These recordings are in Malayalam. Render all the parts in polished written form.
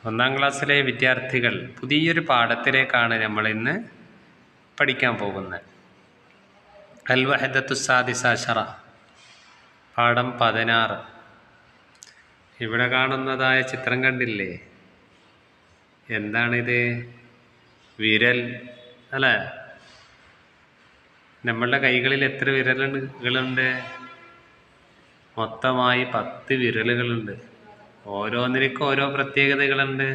ഒന്നാം ക്ലാസ്സിലെ വിദ്യാർത്ഥികൾ പുതിയൊരു പാഠത്തിലേക്കാണ് നമ്മൾ ഇന്ന് പഠിക്കാൻ പോകുന്നത്. അൽ വഹദത്തു സാദിസ അശറ, പാഠം 16. ഇവിടെ കാണുന്നതായ ചിത്രം കണ്ടില്ലേ? എന്താണിത്? വിരൽ അല്ലേ? നമ്മളുടെ കൈകളിൽ എത്ര വിരലുകളുണ്ട്? മൊത്തമായി 10 വിരലുകളുണ്ട്. ഓരോന്നിനും ഓരോ പ്രത്യേകതകളുണ്ട്.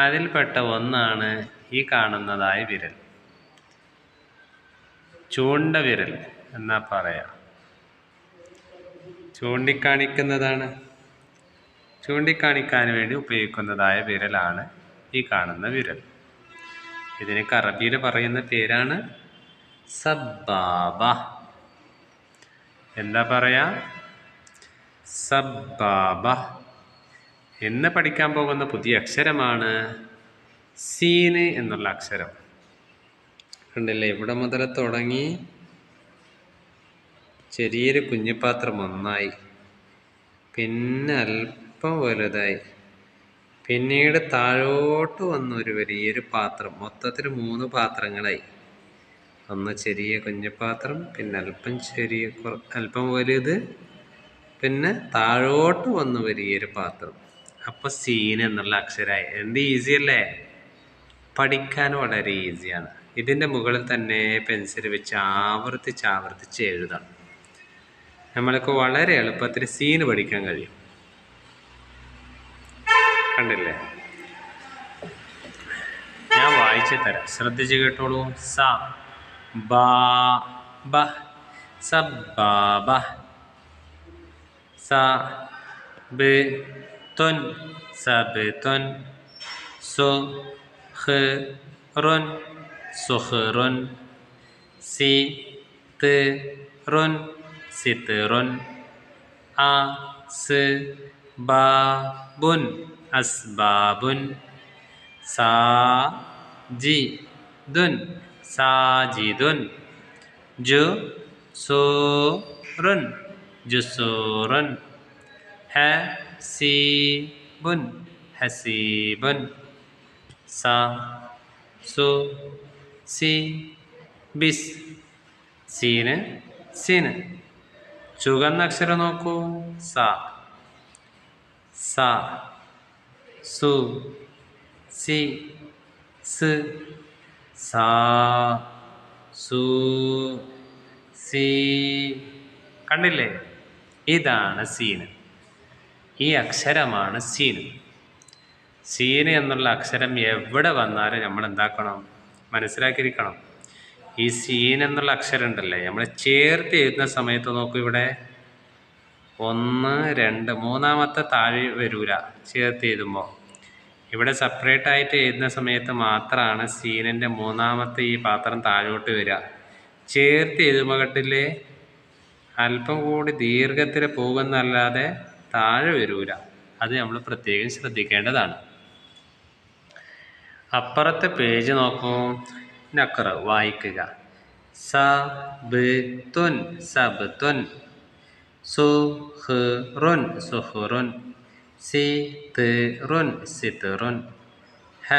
അതിൽപ്പെട്ട ഒന്നാണ് ഈ കാണുന്നതായ വിരൽ. ചൂണ്ട വിരൽ എന്നാ പറയാം. ചൂണ്ടിക്കാണിക്കുന്നതാണ്. ചൂണ്ടിക്കാണിക്കാൻ വേണ്ടി ഉപയോഗിക്കുന്നതായ വിരലാണ് ഈ കാണുന്ന വിരൽ. ഇതിനൊക്കെ അറബിയിൽ പറയുന്ന പേരാണ് സബ്ബാബ. എന്താ പറയാ? സബ്ബാബ. ഇന്ന് പഠിക്കാൻ പോകുന്ന പുതിയ അക്ഷരമാണ് സീന് എന്നുള്ള അക്ഷരം. കണ്ടില്ലേ? ഇവിടെ മുതൽ തുടങ്ങി ചെറിയൊരു കുഞ്ഞിപ്പാത്രം ഒന്നായി, പിന്നെ അല്പം വലുതായി, പിന്നീട് താഴോട്ട് വന്ന ഒരു വലിയൊരു പാത്രം. മൊത്തത്തിൽ 3 പാത്രങ്ങളായി. ഒന്ന് ചെറിയ കുഞ്ഞിപ്പാത്രം, പിന്നെ അല്പം വലുത്, പിന്നെ താഴോട്ട് വന്ന് വലിയൊരു പാത്രം. അപ്പോൾ സീൻ എന്നുള്ള അക്ഷരമായി. എന്ത് ഈസി അല്ലേ? പഠിക്കാൻ വളരെ ഈസിയാണ്. ഇതിൻ്റെ മുകളിൽ തന്നെ പെൻസിൽ വെച്ച് ആവർത്തിച്ച് എഴുതാം. നമ്മൾക്ക് വളരെ എളുപ്പത്തിൽ സീന് പഠിക്കാൻ കഴിയും. കണ്ടില്ലേ? ഞാൻ വായിച്ചു തരാം, ശ്രദ്ധിച്ച് കേട്ടോളൂ. സ ബാ ബ സബ്ബാബ. സ ബ് തുൻ സബ്തുൻ. സു ഖ് റുൻ സുഖ്റുൻ. സി ത് റുൻ സിത്റുൻ. ആ സ് ബാ ബുൻ അസ്ബാബുൻ. സാ ജി ദുൻ സാജിദുൻ. ജു സൂ റുൻ ജുസൂറുൻ. ഹ സീ ബുൻ ഹസീബുൻ. സ സു സി ബിസ്. Scene scene. ചുവന്ന അക്ഷരം നോക്കൂ. സ സ സു സി സ് സാ സു സി. കണ്ടില്ലേ? ഇതാണ് സീന്. ഈ അക്ഷരമാണ് സീന്. സീന് എന്നുള്ള അക്ഷരം എവിടെ വന്നാലും നമ്മൾ എന്താക്കണം? മനസ്സിലാക്കിയിരിക്കണം. ഈ സീൻ എന്നുള്ള അക്ഷരം ഉണ്ടല്ലേ, നമ്മൾ ചേർത്ത് എഴുതുന്ന സമയത്ത് നോക്കൂ. ഇവിടെ 1, 2, മൂന്നാമത്തെ താഴെ വരൂല ചേർത്ത് എഴുതുമ്പോൾ. ഇവിടെ സെപ്പറേറ്റ് ആയിട്ട് എഴുതുന്ന സമയത്ത് മാത്രമാണ് സീനിൻ്റെ മൂന്നാമത്തെ ഈ പാത്രം താഴോട്ട് വരിക. ചേർത്ത് എഴുതുമ്പോൾ കണ്ടില്ലേ, അല്പം കൂടി ദീർഘത്തിൽ പോകുന്നല്ലാതെ താഴെ വരൂല. അത് നമ്മൾ പ്രത്യേകം ശ്രദ്ധിക്കേണ്ടതാണ്. അപ്പുറത്തെ പേജ് നോക്കൂ. നക്കറ വായിക്കുക. സ ബ് തുൻ സബ്തുൻ. സു ഖ് റുൻ സുഖ്റുൻ. സി ത് റുൻ സിത്റുൻ. ഹ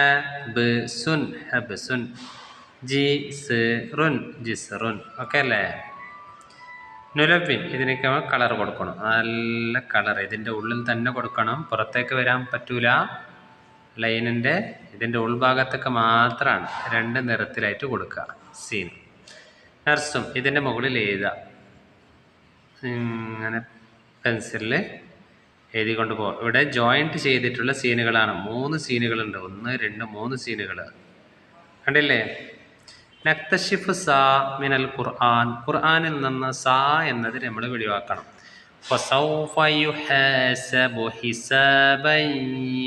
ബ് സുൻ ഹബ്സുൻ. G S റുൻ ജിസ്റുൻ. ഓക്കെ അല്ലേ? നുലബിൻ. ഇതിനൊക്കെ കളർ കൊടുക്കണം. നല്ല കളർ ഇതിൻ്റെ ഉള്ളിൽ തന്നെ കൊടുക്കണം. പുറത്തേക്ക് വരാൻ പറ്റൂല. ലൈനിൻ്റെ ഇതിൻ്റെ ഉൾഭാഗത്തൊക്കെ മാത്രമാണ് 2 നിറത്തിലായിട്ട് കൊടുക്കുക. സീൻ. നർസും. ഇതിൻ്റെ മുകളിൽ എഴുതുക. ഇങ്ങനെ പെൻസിലിൽ എഴുതിക്കൊണ്ട് പോകും. ഇവിടെ ജോയിൻറ്റ് ചെയ്തിട്ടുള്ള സീനുകളാണ്. 3 സീനുകളുണ്ട്. 1, 2, 3 സീനുകൾ കണ്ടില്ലേ? നക്തഷിഫ് സാ മിനൽ ഖുർആൻ. ഖുർആനിൽ നിന്ന് സാ എന്നത് നമ്മൾ വെളിവാക്കണം. ഫസൗഫ യുഹാസബു ഹിസാബൻ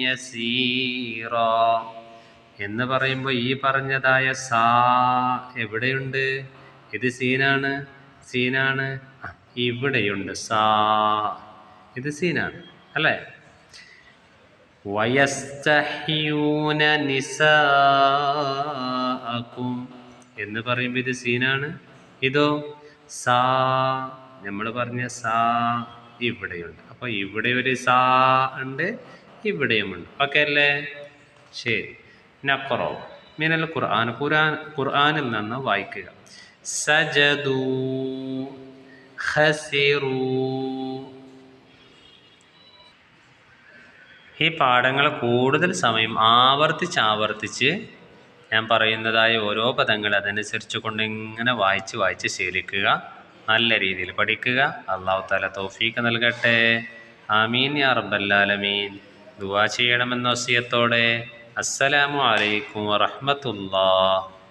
യസീറാ എന്ന് പറയുമ്പോൾ ഈ പറഞ്ഞതായ സാ എവിടെയുണ്ട്? ഇത് സീനാണ്. സീനാണ്. ഇവിടെയുണ്ട് സാ. ഇത് സീനാണ് അല്ലേ? വയസ്തഹ്യൂന നിസാഅകും എന്ന് പറയുമ്പോൾ ഇത് സീനാണ്. ഇതോ സാ. നമ്മൾ പറഞ്ഞ സാ ഇവിടെയുണ്ട്. അപ്പോൾ ഇവിടെ ഒരു സാ ഉണ്ട്, ഇവിടെയുമുണ്ട്. ഓക്കെ അല്ലേ? ശരി. നഖറോ മിനൽ ഖുർആനിൽ നിന്ന് വായിക്കുക. സജദൂ ഖസിറൂ. ഈ പാഠങ്ങൾ കൂടുതൽ സമയം ആവർത്തിച്ച് ഞാൻ പറയുന്നതായ ഓരോ പദങ്ങൾ അതനുസരിച്ച് കൊണ്ട് ഇങ്ങനെ വായിച്ച് ശീലിക്കുക. നല്ല രീതിയിൽ പഠിക്കുക. അല്ലാഹു തആല തൗഫീഖ് നൽകട്ടെ. ആമീൻ യാ റബ്ബൽ ആലമീൻ. ദുആ ചെയ്യണമെന്ന വസിയത്തോടെ അസ്സലാമു അലൈക്കും വറഹ്മത്തുള്ളാഹി.